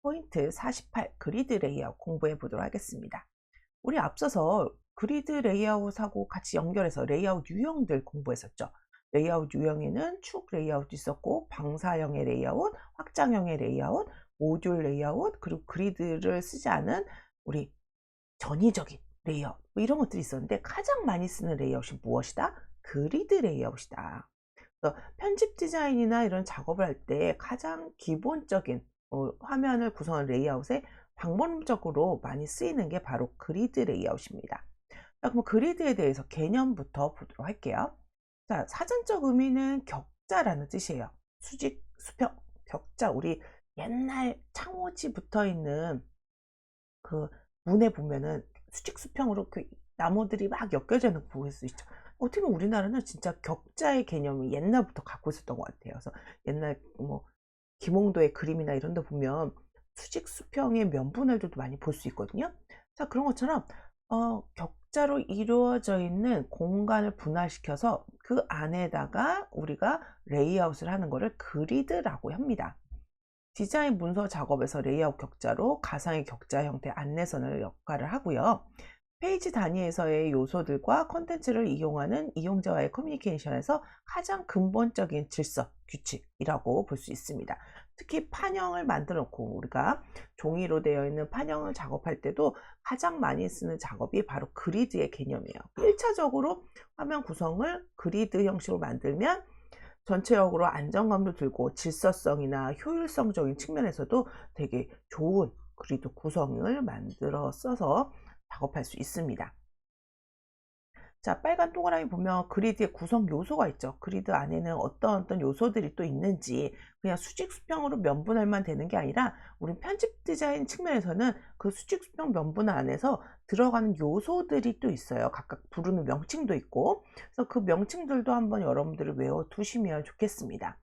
포인트 48 그리드 레이아웃 공부해 보도록 하겠습니다. 우리 앞서서 그리드 레이아웃하고 같이 연결해서 레이아웃 유형들 공부했었죠. 레이아웃 유형에는 축 레이아웃도 있었고 방사형의 레이아웃, 확장형의 레이아웃, 모듈 레이아웃, 그리고 그리드를 쓰지 않은 우리 전위적인 레이아웃 뭐 이런 것들이 있었는데 가장 많이 쓰는 레이아웃이 무엇이다? 그리드 레이아웃이다. 그래서 편집 디자인이나 이런 작업을 할 때 가장 기본적인 화면을 구성한 레이아웃에 방법적으로 많이 쓰이는 게 바로 그리드 레이아웃입니다. 자, 그럼 그리드에 대해서 개념부터 보도록 할게요. 자, 사전적 의미는 격자라는 뜻이에요. 수직, 수평, 격자. 우리 옛날 창호지 붙어 있는 그 문에 보면은 수직, 수평으로 그 나무들이 막 엮여져 있는 거 보일 수 있죠. 어떻게 보면 우리나라는 진짜 격자의 개념이 옛날부터 갖고 있었던 것 같아요. 그래서 옛날 뭐 김홍도의 그림이나 이런 데 보면 수직 수평의 면분할들도 많이 볼 수 있거든요. 자, 그런 것처럼 격자로 이루어져 있는 공간을 분할시켜서 그 안에다가 우리가 레이아웃을 하는 것을 그리드라고 합니다. 디자인 문서 작업에서 레이아웃 격자로 가상의 격자 형태 안내선을 역할을 하고요. 페이지 단위에서의 요소들과 컨텐츠를 이용하는 이용자와의 커뮤니케이션에서 가장 근본적인 질서, 규칙이라고 볼 수 있습니다. 특히 판형을 만들어 놓고 우리가 종이로 되어 있는 판형을 작업할 때도 가장 많이 쓰는 작업이 바로 그리드의 개념이에요. 1차적으로 화면 구성을 그리드 형식으로 만들면 전체적으로 안정감도 들고 질서성이나 효율성적인 측면에서도 되게 좋은 그리드 구성을 만들어 써서 작업할 수 있습니다. 자, 빨간 동그라미 보면 그리드의 구성 요소가 있죠. 그리드 안에는 어떤 요소들이 또 있는지 그냥 수직 수평으로 면분할만 되는 게 아니라 우리 편집 디자인 측면에서는 그 수직 수평 면분할 안에서 들어가는 요소들이 또 있어요. 각각 부르는 명칭도 있고. 그래서 그 명칭들도 한번 여러분들이 외워 두시면 좋겠습니다.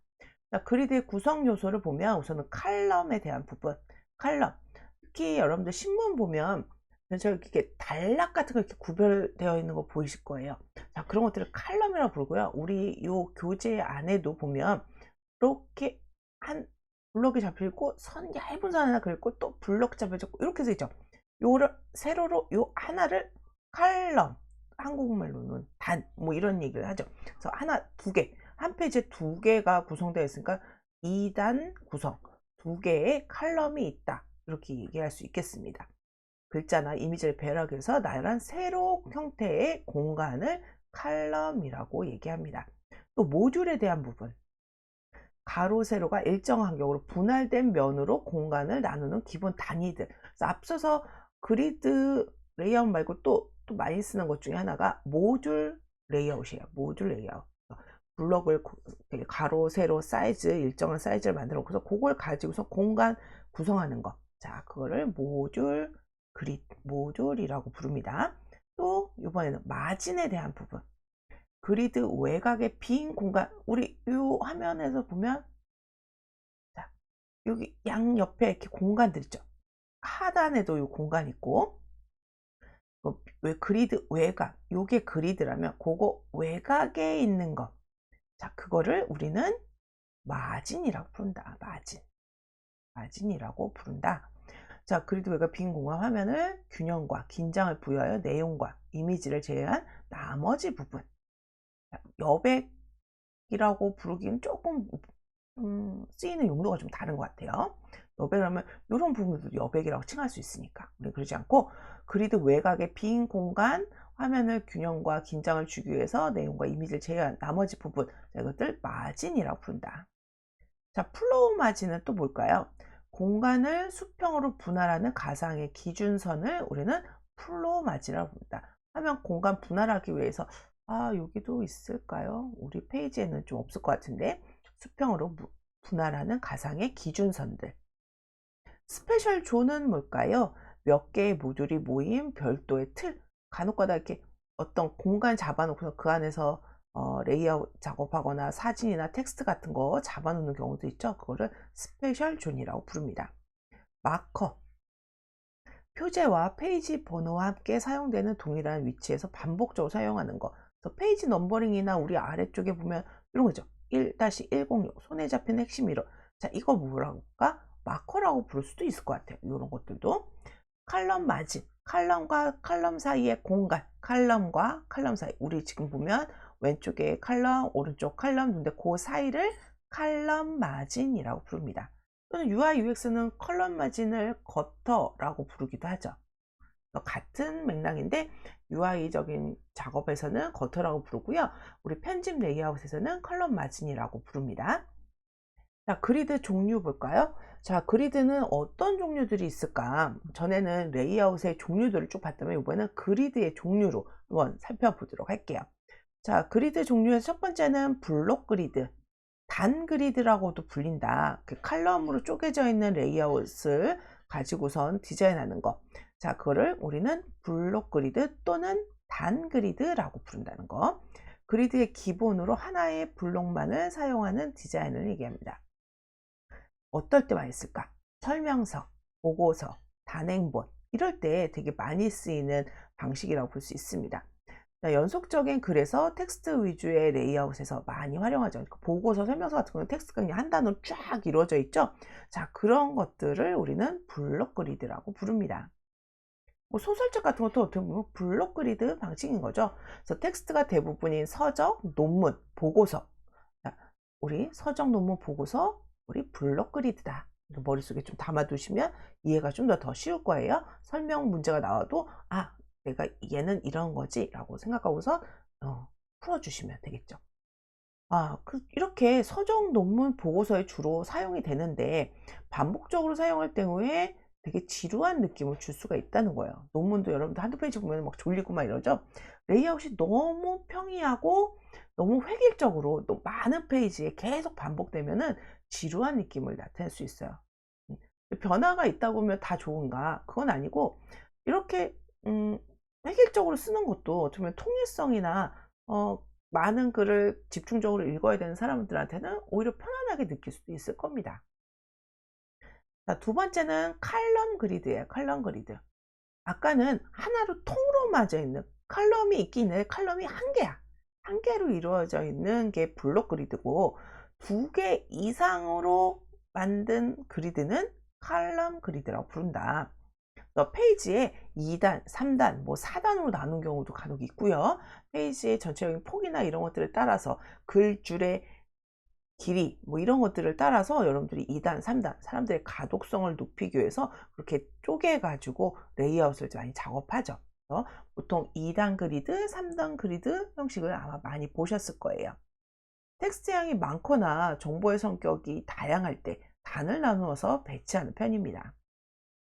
자, 그리드의 구성 요소를 보면 우선은 칼럼에 대한 부분. 칼럼. 특히 여러분들 신문 보면 이렇게 단락 같은 거 이렇게 구별되어 있는 거 보이실 거예요. 자, 그런 것들을 칼럼이라고 부르고요. 우리 요 교재 안에도 보면 이렇게 한 블럭이 잡혀 있고 선 얇은 선 하나 그리고 또 블럭 잡혀 있고 이렇게 돼 있죠. 요를 세로로 요 하나를 칼럼, 한국말로는 단 뭐 이런 얘기를 하죠. 그래서 하나 두 개, 한 페이지에 두 개가 구성되어 있으니까 2단 구성, 두 개의 칼럼이 있다 이렇게 얘기할 수 있겠습니다. 글자나 이미지를 배열하기 위해서 나열한 세로 형태의 공간을 칼럼이라고 얘기합니다. 또 모듈에 대한 부분, 가로 세로가 일정 간격으로 분할된 면으로 공간을 나누는 기본 단위들. 그래서 앞서서 그리드 레이아웃 말고 또 많이 쓰는 것 중에 하나가 모듈 레이아웃이에요. 모듈 레이아웃. 블럭을 되게 가로 세로 사이즈 일정한 사이즈를 만들어 놓고서 그걸 가지고서 공간 구성하는 거. 자, 그거를 모듈이라고 부릅니다. 또 이번에는 마진에 대한 부분. 그리드 외곽의 빈 공간. 우리 이 화면에서 보면 자, 여기 양 옆에 이렇게 공간들 있죠. 하단에도 이 공간 있고 왜 그리드 외곽. 요게 그리드라면 그거 외곽에 있는 거. 자, 그거를 우리는 마진이라고 부른다. 마진이라고 부른다. 자, 그리드 외곽 빈 공간 화면을 균형과 긴장을 부여하여 내용과 이미지를 제외한 나머지 부분. 여백이라고 부르기는 조금 쓰이는 용도가 좀 다른 것 같아요. 여백이라면 이런 부분도 여백이라고 칭할 수 있으니까 우리 그러지 않고 그리드 외곽의 빈 공간 화면을 균형과 긴장을 주기 위해서 내용과 이미지를 제외한 나머지 부분, 이것들 마진이라고 부른다. 자, 플로우 마진은 또 뭘까요? 공간을 수평으로 분할하는 가상의 기준선을 우리는 플로우 마진이라고 부른다. 화면 공간 분할하기 위해서 여기도 있을까요? 우리 페이지에는 좀 없을 것 같은데 수평으로 분할하는 가상의 기준선들. 스페셜 존은 뭘까요? 몇 개의 모듈이 모인 별도의 틀, 간혹가다 이렇게 어떤 공간 잡아놓고서 그 안에서 레이아웃 작업하거나 사진이나 텍스트 같은 거 잡아놓는 경우도 있죠. 그거를 스페셜 존이라고 부릅니다. 마커, 표제와 페이지 번호와 함께 사용되는 동일한 위치에서 반복적으로 사용하는 거. 그래서 페이지 넘버링이나 우리 아래쪽에 보면 이런 거죠. 1-106 손에 잡힌 핵심 이론. 자, 이거 뭐라고 할까? 마커라고 부를 수도 있을 것 같아요. 이런 것들도. 칼럼 마진, 칼럼과 칼럼 사이의 공간, 칼럼과 칼럼 사이. 우리 지금 보면 왼쪽에 칼럼, 오른쪽 칼럼, 근데 그 사이를 칼럼 마진이라고 부릅니다. 또는 UI, UX는 컬럼 마진을 거터라고 부르기도 하죠. 같은 맥락인데 UI적인 작업에서는 거터라고 부르고요. 우리 편집 레이아웃에서는 컬럼 마진이라고 부릅니다. 자, 그리드 종류 볼까요? 자, 그리드는 어떤 종류들이 있을까? 전에는 레이아웃의 종류들을 쭉 봤다면 이번에는 그리드의 종류로 한번 살펴보도록 할게요. 자, 그리드 종류의 첫 번째는 블록 그리드, 단 그리드라고도 불린다. 그 칼럼으로 쪼개져 있는 레이아웃을 가지고선 디자인하는 거. 자, 그거를 우리는 블록 그리드 또는 단 그리드라고 부른다는 거. 그리드의 기본으로 하나의 블록만을 사용하는 디자인을 얘기합니다. 어떨 때 많이 쓸까? 설명서, 보고서, 단행본 이럴 때 되게 많이 쓰이는 방식이라고 볼 수 있습니다. 자, 연속적인 글에서 텍스트 위주의 레이아웃에서 많이 활용하죠. 보고서, 설명서 같은 경우는 텍스트가 그냥 한 단어로 쫙 이루어져 있죠. 자, 그런 것들을 우리는 블록 그리드라고 부릅니다. 뭐 소설책 같은 것도 어떻게 보면 블록 그리드 방식인 거죠. 그래서 텍스트가 대부분인 서적, 논문, 보고서. 자, 우리 서적, 논문, 보고서, 우리 블록 그리드다. 머릿속에 좀 담아두시면 이해가 좀 더 쉬울 거예요. 설명 문제가 나와도 아, 내가 얘는 이런 거지 라고 생각하고서 풀어주시면 되겠죠. 이렇게 서적, 논문, 보고서에 주로 사용이 되는데 반복적으로 사용할 경우에 되게 지루한 느낌을 줄 수가 있다는 거예요. 논문도 여러분들 한두 페이지 보면 막 졸리고 막 이러죠. 레이아웃이 너무 평이하고 너무 획일적으로 또 많은 페이지에 계속 반복되면은 지루한 느낌을 나타낼 수 있어요. 변화가 있다고 하면 다 좋은가? 그건 아니고 이렇게 획일적으로 쓰는 것도 어떻게 보면 통일성이나 많은 글을 집중적으로 읽어야 되는 사람들한테는 오히려 편안하게 느낄 수도 있을 겁니다. 자, 두 번째는 칼럼 그리드예요. 칼럼 그리드. 아까는 하나로 통으로 맞아 있는 칼럼이 있긴 있는데 칼럼이 한 개야. 한 개로 이루어져 있는 게 블록 그리드고 두 개 이상으로 만든 그리드는 칼럼 그리드라고 부른다. 페이지에 2단, 3단, 뭐 4단으로 나눈 경우도 간혹 있고요. 페이지의 전체적인 폭이나 이런 것들을 따라서 글줄의 길이 뭐 이런 것들을 따라서 여러분들이 2단, 3단 사람들의 가독성을 높이기 위해서 그렇게 쪼개 가지고 레이아웃을 많이 작업하죠. 보통 2단 그리드, 3단 그리드 형식을 아마 많이 보셨을 거예요. 텍스트 양이 많거나 정보의 성격이 다양할 때 단을 나누어서 배치하는 편입니다.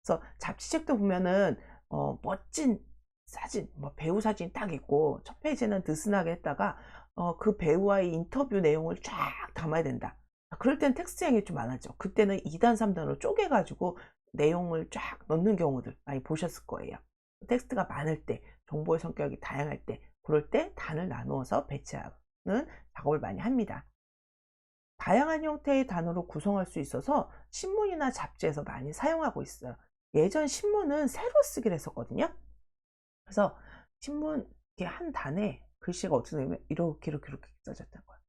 그래서 잡지책도 보면은 멋진 사진, 뭐 배우 사진이 딱 있고 첫 페이지는 느슨하게 했다가 그 배우와의 인터뷰 내용을 쫙 담아야 된다. 그럴 땐 텍스트 양이 좀 많았죠. 그때는 2단, 3단으로 쪼개가지고 내용을 쫙 넣는 경우들 많이 보셨을 거예요. 텍스트가 많을 때, 정보의 성격이 다양할 때, 그럴 때 단을 나누어서 배치하는 작업을 많이 합니다. 다양한 형태의 단어로 구성할 수 있어서 신문이나 잡지에서 많이 사용하고 있어요. 예전 신문은 세로 쓰기를 했었거든요. 그래서 신문 한 단에 글씨가 어떻게 되면 이렇게 써졌다는 거예요.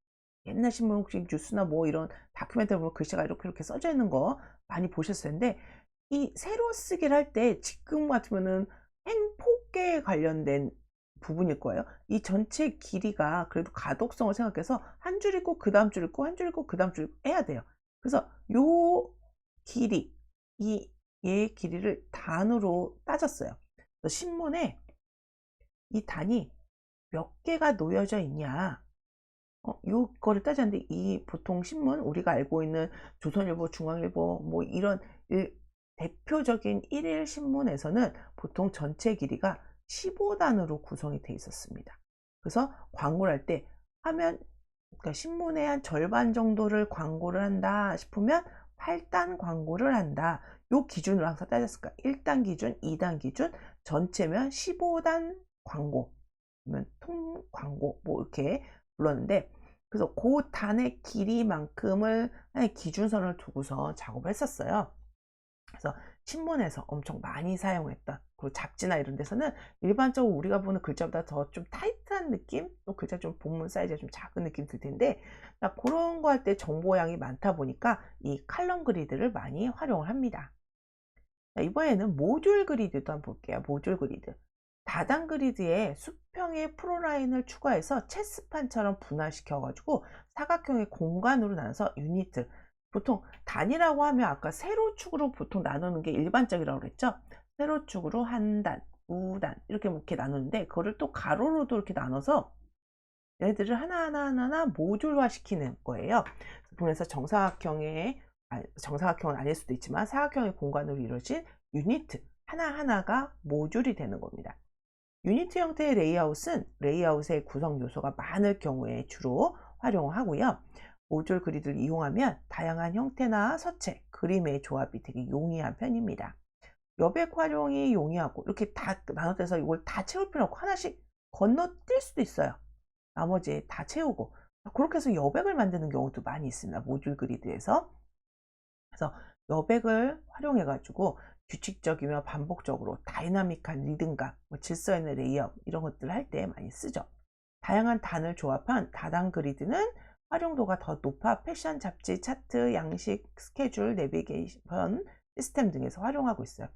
옛날 신문 혹시 뉴스나 뭐 이런 다큐멘터리 보면 글씨가 이렇게 써져 있는 거 많이 보셨을 텐데 이 세로 쓰기를 할 때 지금 같으면은 행폭계에 관련된 부분일 거예요. 이 전체 길이가 그래도 가독성을 생각해서 한 줄 읽고 그 다음 줄 읽고 한 줄 읽고 그 다음 줄 읽고 해야 돼요. 그래서 요 길이 얘의 길이를 단으로 따졌어요. 그래서 신문에 이 단이 몇 개가 놓여져 있냐 요거를 따졌는데 이 보통 신문 우리가 알고 있는 조선일보, 중앙일보 뭐 이런 대표적인 일일 신문에서는 보통 전체 길이가 15단으로 구성이 되어 있었습니다. 그래서 광고를 할 때 하면 그러니까 신문의 한 절반 정도를 광고를 한다 싶으면 8단 광고를 한다. 요 기준으로 항상 따졌을까? 1단 기준, 2단 기준, 전체면 15단 광고, 그러면 통 광고 뭐 이렇게 불렀는데 그래서 그 단의 길이만큼을 기준선을 두고서 작업을 했었어요. 그래서 신문에서 엄청 많이 사용했던, 그리고 잡지나 이런 데서는 일반적으로 우리가 보는 글자보다 더 좀 타이트한 느낌, 또 글자 좀 본문 사이즈가 좀 작은 느낌 들 텐데, 그런 거 할 때 정보량이 많다 보니까 이 칼럼 그리드를 많이 활용을 합니다. 자, 이번에는 모듈 그리드도 한번 볼게요. 모듈 그리드. 다단 그리드에 수평의 프로라인을 추가해서 체스판처럼 분할시켜 가지고 사각형의 공간으로 나눠서 유니트, 보통 단이라고 하면 아까 세로축으로 보통 나누는 게 일반적이라고 그랬죠. 세로축으로 한 단, 두 단 이렇게 나누는데, 그거를 또 가로로도 이렇게 나눠서 얘네들을 하나하나 모듈화 시키는 거예요. 보면서 정사각형은 아닐 수도 있지만 사각형의 공간으로 이루어진 유니트 하나하나가 모듈이 되는 겁니다. 유니트 형태의 레이아웃은 레이아웃의 구성 요소가 많을 경우에 주로 활용하고요. 모듈 그리드를 이용하면 다양한 형태나 서체, 그림의 조합이 되게 용이한 편입니다. 여백 활용이 용이하고, 이렇게 다 나눠져서 이걸 다 채울 필요 없고 하나씩 건너뛸 수도 있어요. 나머지 다 채우고, 그렇게 해서 여백을 만드는 경우도 많이 있습니다. 모듈 그리드에서. 그래서 여백을 활용해 가지고 규칙적이며 반복적으로 다이나믹한 리듬감, 질서 있는 레이아웃 이런 것들을 할 때 많이 쓰죠. 다양한 단을 조합한 다단 그리드는 활용도가 더 높아 패션, 잡지, 차트, 양식, 스케줄, 내비게이션 시스템 등에서 활용하고 있어요.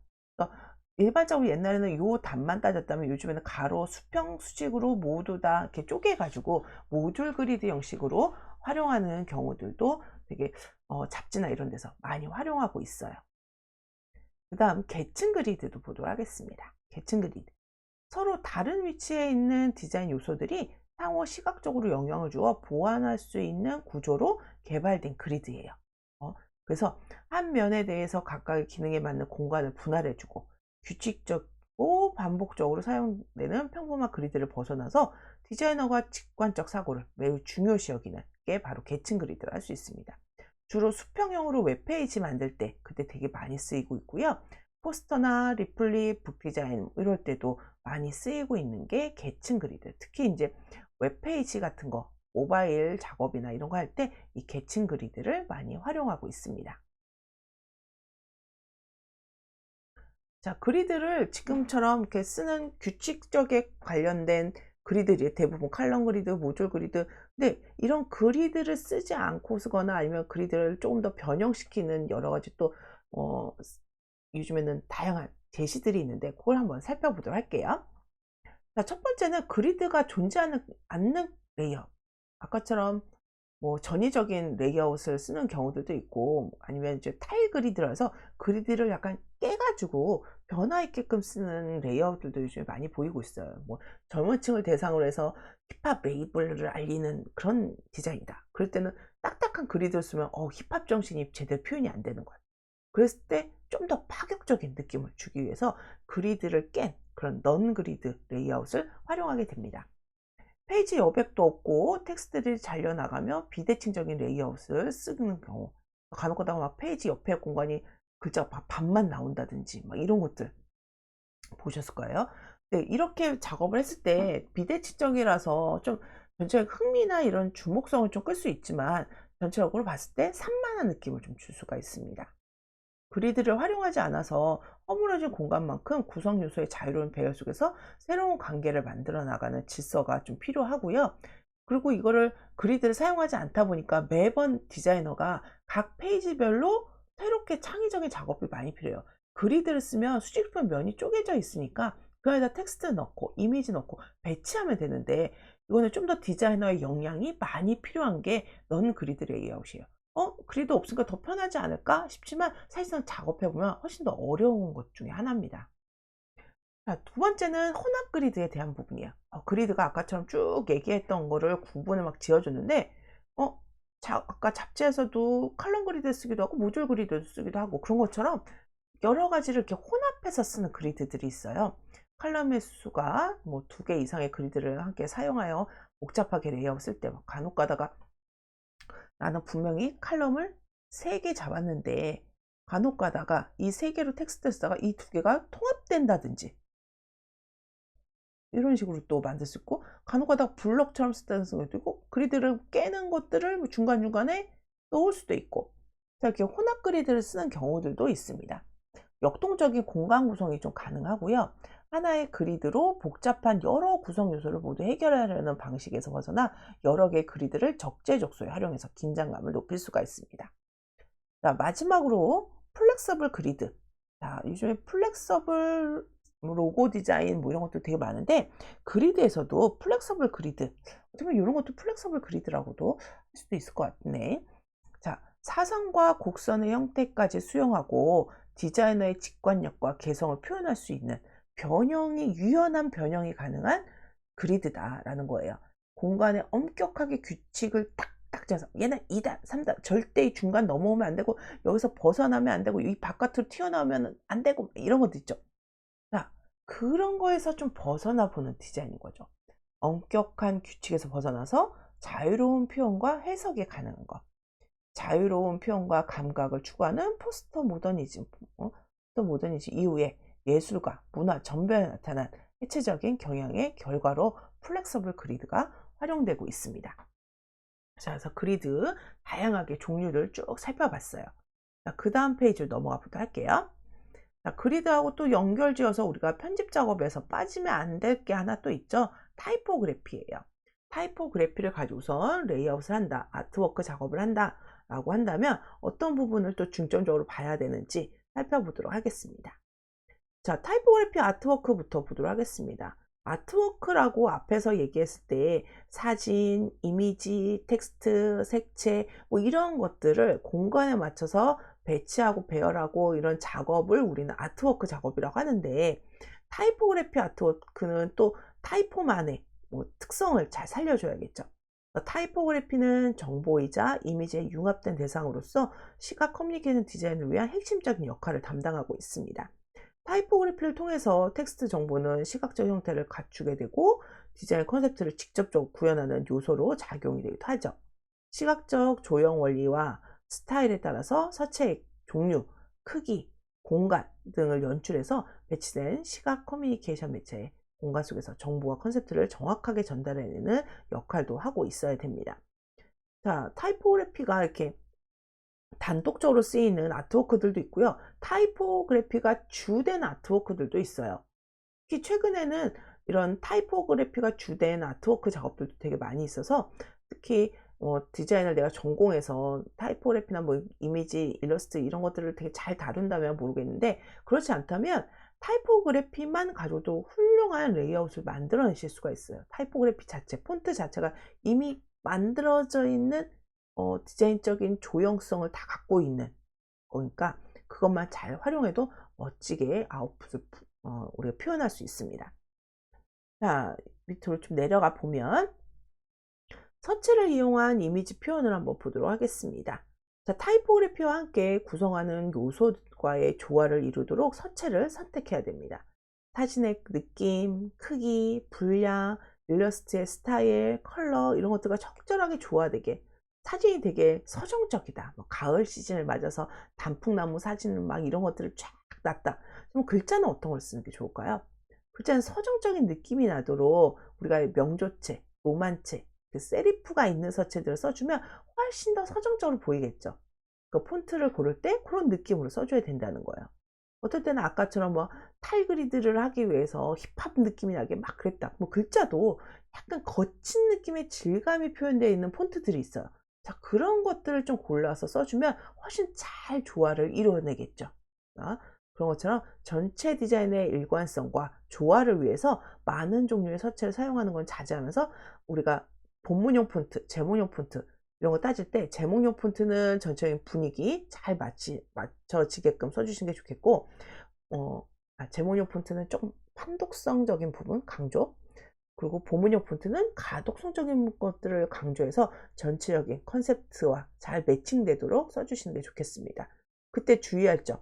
일반적으로 옛날에는 요 단만 따졌다면, 요즘에는 가로, 수평, 수직으로 모두 다 이렇게 쪼개가지고 모듈 그리드 형식으로 활용하는 경우들도 되게 잡지나 이런 데서 많이 활용하고 있어요. 그 다음 계층 그리드도 보도록 하겠습니다. 계층 그리드. 서로 다른 위치에 있는 디자인 요소들이 상호 시각적으로 영향을 주어 보완할 수 있는 구조로 개발된 그리드예요. 그래서 한 면에 대해서 각각의 기능에 맞는 공간을 분할해주고 규칙적이고 반복적으로 사용되는 평범한 그리드를 벗어나서 디자이너가 직관적 사고를 매우 중요시 여기는 게 바로 계층 그리드를 할 수 있습니다. 주로 수평형으로 웹페이지 만들 때 그때 되게 많이 쓰이고 있고요. 포스터나 리플릿, 북 디자인 이럴 때도 많이 쓰이고 있는 게 계층 그리드. 특히 이제 웹페이지 같은 거, 모바일 작업이나 이런 거 할 때 이 계층 그리드를 많이 활용하고 있습니다. 자, 그리드를 지금처럼 이렇게 쓰는 규칙적에 관련된 그리드들이 대부분 칼럼 그리드, 모듈 그리드. 근데 이런 그리드를 쓰지 않고 쓰거나 아니면 그리드를 조금 더 변형시키는 여러 가지 또 요즘에는 다양한 제시들이 있는데, 그걸 한번 살펴보도록 할게요. 자, 첫 번째는 그리드가 존재하는 않는 레이아웃. 아까처럼 전위적인 레이아웃을 쓰는 경우들도 있고, 아니면 이제 타일 그리드라서 그리드를 약간 깨가지고 변화 있게끔 쓰는 레이아웃들도 요즘에 많이 보이고 있어요. 젊은 층을 대상으로 해서 힙합 레이블을 알리는 그런 디자인이다. 그럴 때는 딱딱한 그리드를 쓰면 힙합 정신이 제대로 표현이 안 되는 거예요. 그랬을 때 좀 더 파격적인 느낌을 주기 위해서 그리드를 깬 그런 넌 그리드 레이아웃을 활용하게 됩니다. 페이지 여백도 없고 텍스트들이 잘려나가며 비대칭적인 레이아웃을 쓰는 경우, 간혹 가다가 막 페이지 옆에 공간이 글자가 반만 나온다든지 막 이런 것들 보셨을 거예요. 네, 이렇게 작업을 했을 때 비대칭적이라서 좀 전체적 흥미나 이런 주목성을 좀 끌 수 있지만, 전체적으로 봤을 때 산만한 느낌을 좀 줄 수가 있습니다. 그리드를 활용하지 않아서 허물어진 공간만큼 구성 요소의 자유로운 배열 속에서 새로운 관계를 만들어 나가는 질서가 좀 필요하고요. 그리고 이거를 그리드를 사용하지 않다 보니까 매번 디자이너가 각 페이지별로 새롭게 창의적인 작업이 많이 필요해요. 그리드를 쓰면 수직표 면이 쪼개져 있으니까 그 안에다 텍스트 넣고 이미지 넣고 배치하면 되는데, 이거는 좀 더 디자이너의 역량이 많이 필요한 게 넌 그리드 레이아웃이에요. 그리드 없으니까 더 편하지 않을까 싶지만, 사실상 작업해보면 훨씬 더 어려운 것 중에 하나입니다. 자, 두 번째는 혼합 그리드에 대한 부분이에요. 그리드가 아까처럼 쭉 얘기했던 거를 구분을 막 지어줬는데, 아까 잡지에서도 칼럼 그리드 쓰기도 하고 모듈 그리드 쓰기도 하고, 그런 것처럼 여러 가지를 이렇게 혼합해서 쓰는 그리드들이 있어요. 칼럼의 수가 2개 이상의 그리드를 함께 사용하여 복잡하게 레이아웃 쓸 때 간혹 가다가 나는 분명히 칼럼을 3개 잡았는데 간혹 가다가 이 3개로 텍스트를 쓰다가 이 2개가 통합된다든지 이런 식으로 또 만들 수 있고, 간혹 가다가 블럭처럼 쓰다는 것도 있고, 그리드를 깨는 것들을 중간중간에 넣을 수도 있고, 이렇게 혼합 그리드를 쓰는 경우들도 있습니다. 역동적인 공간 구성이 좀 가능하고요. 하나의 그리드로 복잡한 여러 구성 요소를 모두 해결하려는 방식에서 벗어나 여러 개의 그리드를 적재적소에 활용해서 긴장감을 높일 수가 있습니다. 자, 마지막으로 플렉서블 그리드. 자, 요즘에 플렉서블 로고 디자인 뭐 이런 것도 되게 많은데, 그리드에서도 플렉서블 그리드, 어떻게 보면 이런 것도 플렉서블 그리드라고도 할 수도 있을 것 같네. 자, 사선과 곡선의 형태까지 수용하고 디자이너의 직관력과 개성을 표현할 수 있는 유연한 변형이 가능한 그리드다라는 거예요. 공간에 엄격하게 규칙을 딱딱 짜서 얘는 2단, 3단, 절대 이 중간 넘어오면 안 되고 여기서 벗어나면 안 되고 이 바깥으로 튀어나오면 안 되고 이런 것도 있죠. 자, 그런 거에서 좀 벗어나 보는 디자인인 거죠. 엄격한 규칙에서 벗어나서 자유로운 표현과 해석이 가능한 것. 자유로운 표현과 감각을 추구하는 포스트 모더니즘 이후에 예술과 문화 전반에 나타난 해체적인 경향의 결과로 플렉서블 그리드가 활용되고 있습니다. 자, 그래서 그리드 다양하게 종류를 쭉 살펴봤어요. 자, 그 다음 페이지로 넘어가 보도록 할게요. 자, 그리드하고 또 연결지어서 우리가 편집 작업에서 빠지면 안 될 게 하나 또 있죠. 타이포그래피예요. 타이포그래피를 가지고선 레이아웃을 한다, 아트워크 작업을 한다 라고 한다면 어떤 부분을 또 중점적으로 봐야 되는지 살펴보도록 하겠습니다. 자, 타이포그래피 아트워크부터 보도록 하겠습니다. 아트워크라고 앞에서 얘기했을 때 사진, 이미지, 텍스트, 색채 뭐 이런 것들을 공간에 맞춰서 배치하고 배열하고 이런 작업을 우리는 아트워크 작업이라고 하는데, 타이포그래피 아트워크는 또 타이포만의 뭐 특성을 잘 살려줘야겠죠. 타이포그래피는 정보이자 이미지에 융합된 대상으로서 시각 커뮤니케이션 디자인을 위한 핵심적인 역할을 담당하고 있습니다. 타이포그래피를 통해서 텍스트 정보는 시각적 형태를 갖추게 되고 디자인 컨셉트를 직접적으로 구현하는 요소로 작용이 되기도 하죠. 시각적 조형 원리와 스타일에 따라서 서체의 종류, 크기, 공간 등을 연출해서 배치된 시각 커뮤니케이션 매체의 공간 속에서 정보와 컨셉트를 정확하게 전달해내는 역할도 하고 있어야 됩니다. 자, 타이포그래피가 이렇게 단독적으로 쓰이는 아트워크들도 있고요. 타이포그래피가 주된 아트워크들도 있어요. 특히 최근에는 이런 타이포그래피가 주된 아트워크 작업들도 되게 많이 있어서, 특히 디자인을 내가 전공해서 타이포그래피나 뭐 이미지, 일러스트 이런 것들을 되게 잘 다룬다면 모르겠는데, 그렇지 않다면 타이포그래피만 가져도 훌륭한 레이아웃을 만들어내실 수가 있어요. 타이포그래피 자체, 폰트 자체가 이미 만들어져 있는 디자인적인 조형성을 다 갖고 있는 거니까 그것만 잘 활용해도 멋지게 아웃풋을 우리가 표현할 수 있습니다. 자, 밑으로 좀 내려가 보면 서체를 이용한 이미지 표현을 한번 보도록 하겠습니다. 자, 타이포그래피와 함께 구성하는 요소과의 조화를 이루도록 서체를 선택해야 됩니다. 사진의 느낌, 크기, 분량, 일러스트의 스타일, 컬러 이런 것들과 적절하게 조화되게, 사진이 되게 서정적이다, 뭐 가을 시즌을 맞아서 단풍나무 사진을 막 이런 것들을 쫙 놨다. 그럼 글자는 어떤 걸 쓰는 게 좋을까요? 글자는 서정적인 느낌이 나도록 우리가 명조체, 로만체, 그 세리프가 있는 서체들을 써주면 훨씬 더 서정적으로 보이겠죠. 그 폰트를 고를 때 그런 느낌으로 써줘야 된다는 거예요. 어떨 때는 아까처럼 뭐 탈그리드를 하기 위해서 힙합 느낌이 나게 막 그랬다. 뭐 글자도 약간 거친 느낌의 질감이 표현되어 있는 폰트들이 있어요. 자, 그런 것들을 좀 골라서 써주면 훨씬 잘 조화를 이루어내겠죠. 그런 것처럼 전체 디자인의 일관성과 조화를 위해서 많은 종류의 서체를 사용하는 건 자제하면서, 우리가 본문용 폰트, 제목용 폰트 이런 거 따질 때 제목용 폰트는 전체적인 분위기 잘 맞춰지게끔 써주시는 게 좋겠고, 제목용 폰트는 조금 판독성적인 부분 강조, 그리고 본문용 폰트는 가독성적인 것들을 강조해서 전체적인 컨셉트와 잘 매칭되도록 써주시는 게 좋겠습니다. 그때 주의할 점,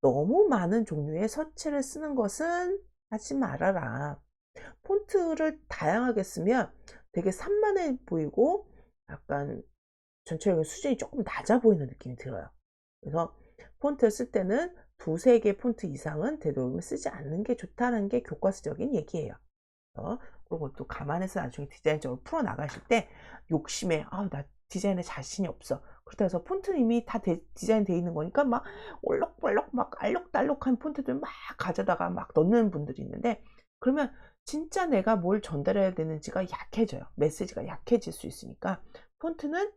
너무 많은 종류의 서체를 쓰는 것은 하지 말아라. 폰트를 다양하게 쓰면 되게 산만해 보이고 약간 전체적인 수준이 조금 낮아 보이는 느낌이 들어요. 그래서 폰트를 쓸 때는 두세 개 폰트 이상은 되도록이면 쓰지 않는 게 좋다는 게 교과서적인 얘기예요. 그런 것도 감안해서 나중에 디자인적으로 풀어 나가실 때 욕심에 '아 나 디자인에 자신이 없어.' 그렇다고 해서 폰트는 이미 다 디자인돼 있는 거니까 막 올록볼록 막 알록달록한 폰트들 막 가져다가 막 넣는 분들이 있는데, 그러면 진짜 내가 뭘 전달해야 되는지가 약해져요. 메시지가 약해질 수 있으니까 폰트는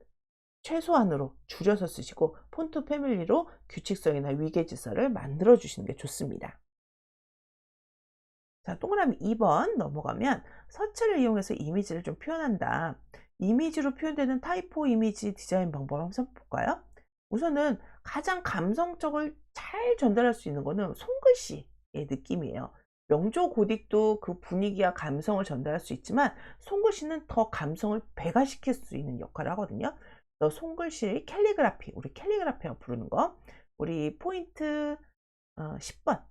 최소한으로 줄여서 쓰시고 폰트 패밀리로 규칙성이나 위계질서를 만들어 주시는 게 좋습니다. 자, 동그라미 2번 넘어가면 서체를 이용해서 이미지를 좀 표현한다. 이미지로 표현되는 타이포 이미지 디자인 방법을 한번 볼까요? 우선은 가장 감성적을 잘 전달할 수 있는 거는 손글씨의 느낌이에요. 명조 고딕도 그 분위기와 감성을 전달할 수 있지만 손글씨는 더 감성을 배가시킬 수 있는 역할을 하거든요. 그래서 손글씨 캘리그라피, 우리 캘리그라피라고 부르는 거, 우리 포인트 10번,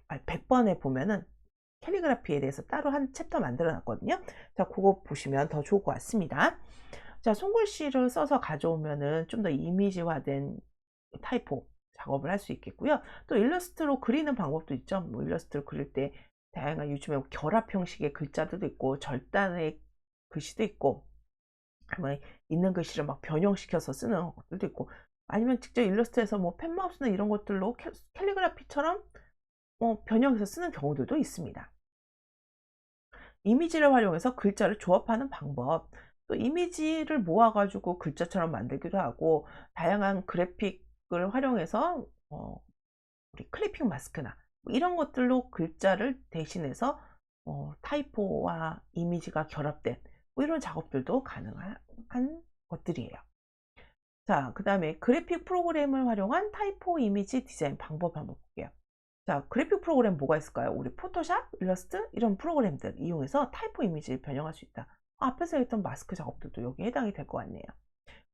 100번에 보면은 캘리그라피에 대해서 따로 한 챕터 만들어 놨거든요. 자, 그거 보시면 더 좋을 것 같습니다. 자, 손글씨를 써서 가져오면은 좀 더 이미지화된 타이포 작업을 할 수 있겠고요. 또 일러스트로 그리는 방법도 있죠. 뭐 일러스트를 그릴 때 다양한 요즘에 결합 형식의 글자들도 있고 절단의 글씨도 있고, 뭐 있는 글씨를 막 변형시켜서 쓰는 것들도 있고, 아니면 직접 일러스트에서 뭐 펜마우스나 이런 것들로 캘리그라피처럼 변형해서 쓰는 경우들도 있습니다. 이미지를 활용해서 글자를 조합하는 방법, 또 이미지를 모아 가지고 글자처럼 만들기도 하고, 다양한 그래픽을 활용해서 우리 클리핑 마스크나 뭐 이런 것들로 글자를 대신해서 타이포와 이미지가 결합된 뭐 이런 작업들도 가능한 것들이에요. 자, 그다음에 그래픽 프로그램을 활용한 타이포 이미지 디자인 방법 한번 볼게요. 자, 그래픽 프로그램 뭐가 있을까요? 우리 포토샵, 일러스트 이런 프로그램들 이용해서 타이포 이미지를 변형할 수 있다. 앞에서 했던 마스크 작업들도 여기에 해당이 될 것 같네요.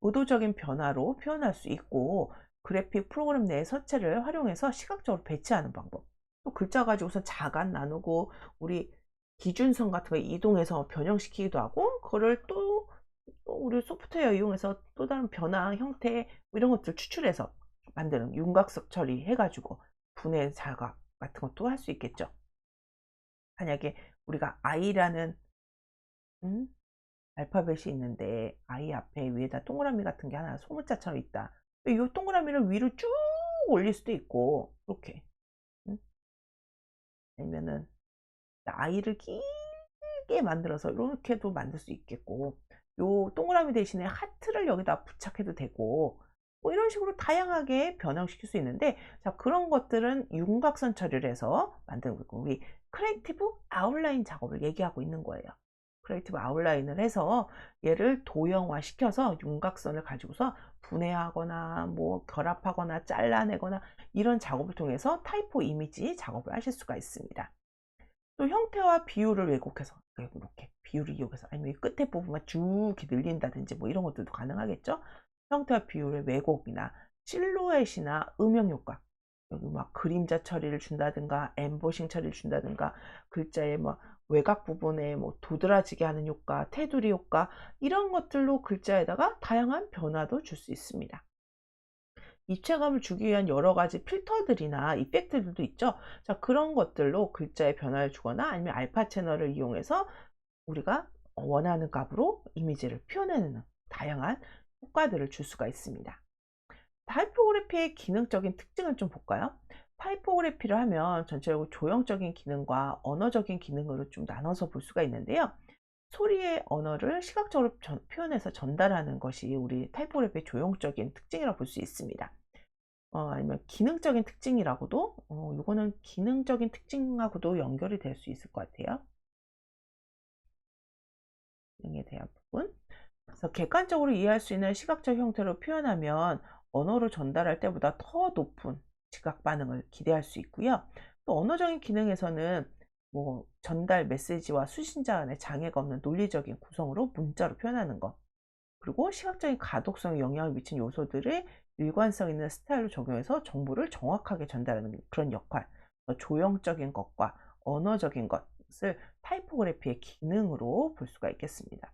의도적인 변화로 표현할 수 있고, 그래픽 프로그램 내의 서체를 활용해서 시각적으로 배치하는 방법, 또 글자 가지고서 자간 나누고 우리 기준선 같은 거 이동해서 변형시키기도 하고, 그거를 또 우리 소프트웨어 이용해서 또 다른 변화 형태 뭐 이런 것들 추출해서 만드는 윤곽석 처리해 가지고 분해 작업 같은 것도 할 수 있겠죠. 만약에 우리가 I라는 음, 알파벳이 있는데 I 앞에 위에다 동그라미 같은 게 하나 소문자처럼 있다. 이 동그라미를 위로 쭉 올릴 수도 있고, 이렇게 아니면은 I를 길게 만들어서 이렇게도 만들 수 있겠고, 요 동그라미 대신에 하트를 여기다 부착해도 되고, 뭐 이런 식으로 다양하게 변형시킬 수 있는데, 자, 그런 것들은 윤곽선 처리를 해서 만드는 거고, 우리 크리에이티브 아웃라인 작업을 얘기하고 있는 거예요. 크리에이티브 아웃라인을 해서 얘를 도형화 시켜서 윤곽선을 가지고서 분해하거나 뭐 결합하거나 잘라내거나 이런 작업을 통해서 타이포 이미지 작업을 하실 수가 있습니다. 또 형태와 비율을 왜곡해서 이렇게 비율을 이용해서, 아니면 끝에 부분만 쭉 이렇게 늘린다든지 뭐 이런 것들도 가능하겠죠. 형태와 비율의 왜곡이나 실루엣이나 음영 효과, 여기 막 그림자 처리를 준다든가 엠보싱 처리를 준다든가, 글자의 뭐 외곽 부분에 뭐 도드라지게 하는 효과, 테두리 효과, 이런 것들로 글자에다가 다양한 변화도 줄 수 있습니다. 입체감을 주기 위한 여러 가지 필터들이나 이펙트들도 있죠. 자, 그런 것들로 글자에 변화를 주거나 아니면 알파 채널을 이용해서 우리가 원하는 값으로 이미지를 표현해내는 다양한 효과들을 줄 수가 있습니다. 타이포그래피의 기능적인 특징을 좀 볼까요? 타이포그래피를 하면 전체적으로 조형적인 기능과 언어적인 기능으로 좀 나눠서 볼 수가 있는데요. 소리의 언어를 시각적으로 표현해서 전달하는 것이 우리 타이포그래피의 조형적인 특징이라고 볼 수 있습니다. 아니면 기능적인 특징이라고도, 요거는 기능적인 특징하고도 연결이 될 수 있을 것 같아요. 기능에 대한 부분. 그래서 객관적으로 이해할 수 있는 시각적 형태로 표현하면 언어로 전달할 때보다 더 높은 지각 반응을 기대할 수 있고요. 또 언어적인 기능에서는 뭐 전달 메시지와 수신자 간의 장애가 없는 논리적인 구성으로 문자로 표현하는 것, 그리고 시각적인 가독성에 영향을 미치는 요소들을 일관성 있는 스타일로 적용해서 정보를 정확하게 전달하는 그런 역할, 조형적인 것과 언어적인 것을 타이포그래피의 기능으로 볼 수가 있겠습니다.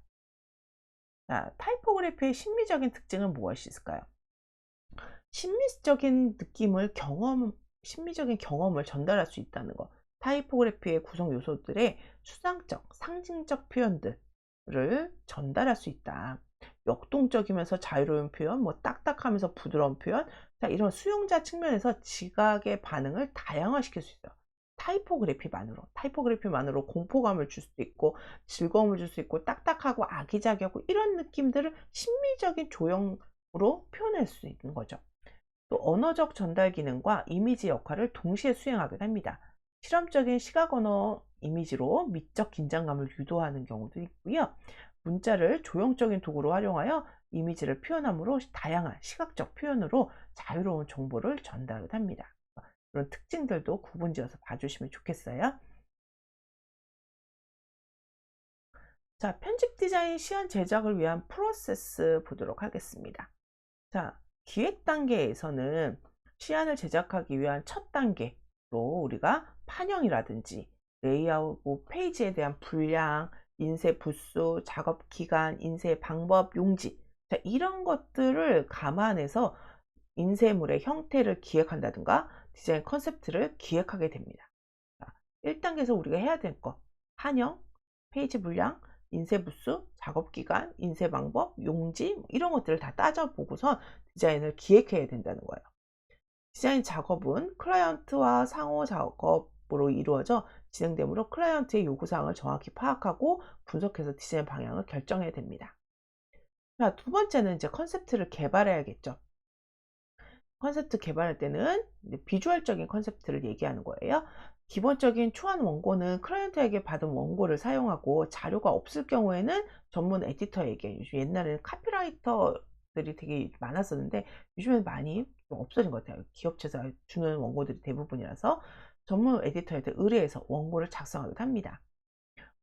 자, 타이포그래피의 심미적인 특징은 무엇이 있을까요? 심미적인 경험을 전달할 수 있다는 거. 타이포그래피의 구성 요소들의 추상적, 상징적 표현들을 전달할 수 있다. 역동적이면서 자유로운 표현, 뭐 딱딱하면서 부드러운 표현, 자, 이런 수용자 측면에서 지각의 반응을 다양화시킬 수 있어요. 타이포그래피만으로 공포감을 줄 수도 있고, 즐거움을 줄 수 있고, 딱딱하고 아기자기하고 이런 느낌들을 심미적인 조형으로 표현할 수 있는 거죠. 또 언어적 전달 기능과 이미지 역할을 동시에 수행하기도 합니다. 실험적인 시각 언어 이미지로 미적 긴장감을 유도하는 경우도 있고요. 문자를 조형적인 도구로 활용하여 이미지를 표현함으로 다양한 시각적 표현으로 자유로운 정보를 전달하기도 합니다. 그런 특징들도 구분지어서 봐주시면 좋겠어요. 자, 편집 디자인 시안 제작을 위한 프로세스 보도록 하겠습니다. 자, 기획 단계에서는 시안을 제작하기 위한 첫 단계로 우리가 판형이라든지 레이아웃, 페이지에 대한 분량, 인쇄 부수, 작업 기간, 인쇄 방법, 용지, 자, 이런 것들을 감안해서 인쇄물의 형태를 기획한다든가 디자인 컨셉트를 기획하게 됩니다. 자, 1단계에서 우리가 해야 될 것, 판형, 페이지 분량, 인쇄 부수, 작업 기간, 인쇄 방법, 용지, 이런 것들을 다 따져보고서 디자인을 기획해야 된다는 거예요. 디자인 작업은 클라이언트와 상호 작업으로 이루어져 진행되므로 클라이언트의 요구사항을 정확히 파악하고 분석해서 디자인 방향을 결정해야 됩니다. 자, 두 번째는 이제 컨셉트를 개발해야겠죠. 컨셉트 개발할 때는 비주얼적인 컨셉트를 얘기하는 거예요. 기본적인 초안 원고는 클라이언트에게 받은 원고를 사용하고, 자료가 없을 경우에는 전문 에디터에게, 요즘 옛날에는 카피라이터들이 되게 많았었는데 요즘엔 많이 좀 없어진 것 같아요. 기업체에서 주는 원고들이 대부분이라서 전문 에디터한테 의뢰해서 원고를 작성하기도 합니다.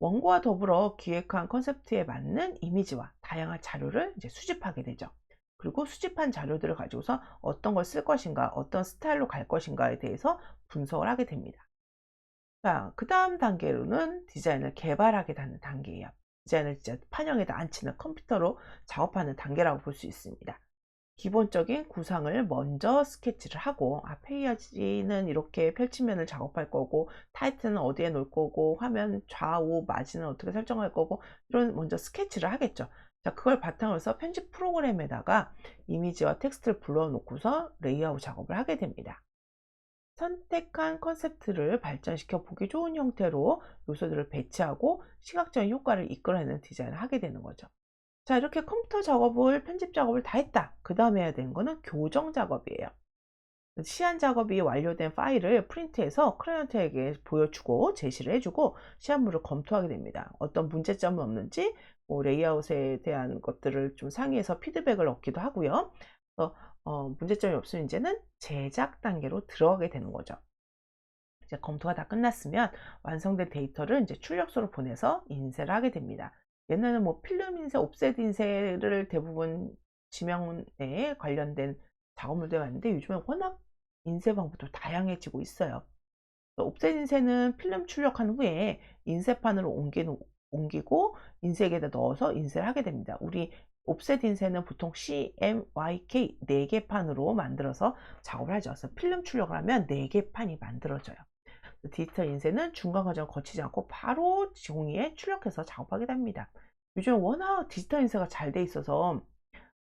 원고와 더불어 기획한 컨셉트에 맞는 이미지와 다양한 자료를 이제 수집하게 되죠. 그리고 수집한 자료들을 가지고서 어떤 걸 쓸 것인가, 어떤 스타일로 갈 것인가에 대해서 분석을 하게 됩니다. 자, 그 다음 단계로는 디자인을 개발하게 되는 단계예요. 디자인을 진짜 판형에다 앉히는, 컴퓨터로 작업하는 단계라고 볼 수 있습니다. 기본적인 구상을 먼저 스케치를 하고, 페이지는 이렇게 펼치면을 작업할 거고, 타이틀은 어디에 놓을 거고, 화면 좌우 마진은 어떻게 설정할 거고, 이런 먼저 스케치를 하겠죠. 자, 그걸 바탕으로 해서 편집 프로그램에다가 이미지와 텍스트를 불러놓고서 레이아웃 작업을 하게 됩니다. 선택한 컨셉트를 발전시켜 보기 좋은 형태로 요소들을 배치하고 시각적인 효과를 이끌어내는 디자인을 하게 되는 거죠. 자, 이렇게 컴퓨터 작업을, 편집 작업을 다 했다. 그 다음에 해야 되는 거는 교정 작업이에요. 시안 작업이 완료된 파일을 프린트해서 클라이언트에게 보여주고 제시를 해주고 시안물을 검토하게 됩니다. 어떤 문제점은 없는지, 뭐 레이아웃에 대한 것들을 좀 상의해서 피드백을 얻기도 하고요. 문제점이 없으면 이제는 제작 단계로 들어가게 되는 거죠. 이제 검토가 다 끝났으면 완성된 데이터를 이제 출력소로 보내서 인쇄를 하게 됩니다. 옛날에는 뭐 필름 인쇄, 옵셋 인쇄를 대부분 지명에 관련된 작업물들이 많은데 요즘엔 워낙 인쇄 방법도 다양해지고 있어요. 옵셋 인쇄는 필름 출력한 후에 인쇄판으로 옮기고 인쇄기에다 넣어서 인쇄를 하게 됩니다. 우리 옵셋 인쇄는 보통 CMYK 4개 판으로 만들어서 작업을 하죠. 그래서 필름 출력을 하면 4개 판이 만들어져요. 디지털 인쇄는 중간 과정을 거치지 않고 바로 종이에 출력해서 작업하게 됩니다. 요즘 워낙 디지털 인쇄가 잘 돼 있어서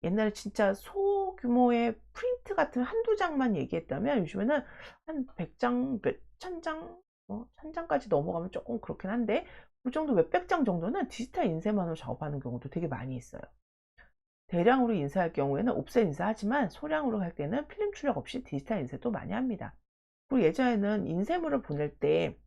옛날에 진짜 소규모의 프린트 같은 한두 장만 얘기했다면 요즘에는 한 100장, 몇 천 장, 1000장까지 넘어가면 조금 그렇긴 한데 그 정도 몇백 장 정도는 디지털 인쇄만으로 작업하는 경우도 되게 많이 있어요. 대량으로 인쇄할 경우에는 옵셋 인쇄하지만 소량으로 할 때는 필름 출력 없이 디지털 인쇄도 많이 합니다. 그리고 예전에는 인쇄물을 보낼 때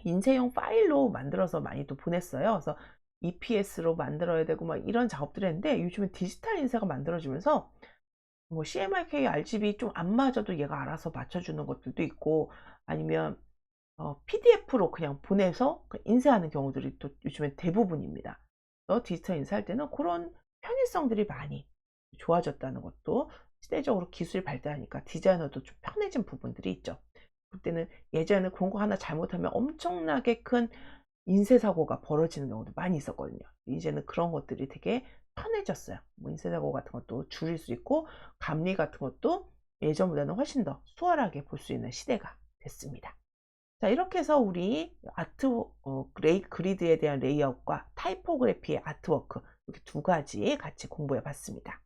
인쇄용 파일로 만들어서 많이 또 보냈어요. 그래서 EPS로 만들어야 되고 막 이런 작업들을 했는데 요즘은 디지털 인쇄가 만들어지면서 뭐 CMYK, RGB 좀 안 맞아도 얘가 알아서 맞춰주는 것들도 있고, 아니면 PDF로 그냥 보내서 인쇄하는 경우들이 또 요즘엔 대부분입니다. 디지털 인쇄할 때는 그런 편의성들이 많이 좋아졌다는 것도, 시대적으로 기술이 발달하니까 디자이너도 좀 편해진 부분들이 있죠. 그때는 예전에는 그런 거 하나 잘못하면 엄청나게 큰 인쇄 사고가 벌어지는 경우도 많이 있었거든요. 이제는 그런 것들이 되게 편해졌어요. 뭐 인쇄 사고 같은 것도 줄일 수 있고 감리 같은 것도 예전보다는 훨씬 더 수월하게 볼 수 있는 시대가 됐습니다. 자, 이렇게 해서 우리 그리드에 대한 레이아웃과 타이포그래피의 아트워크 이렇게 두 가지 같이 공부해 봤습니다.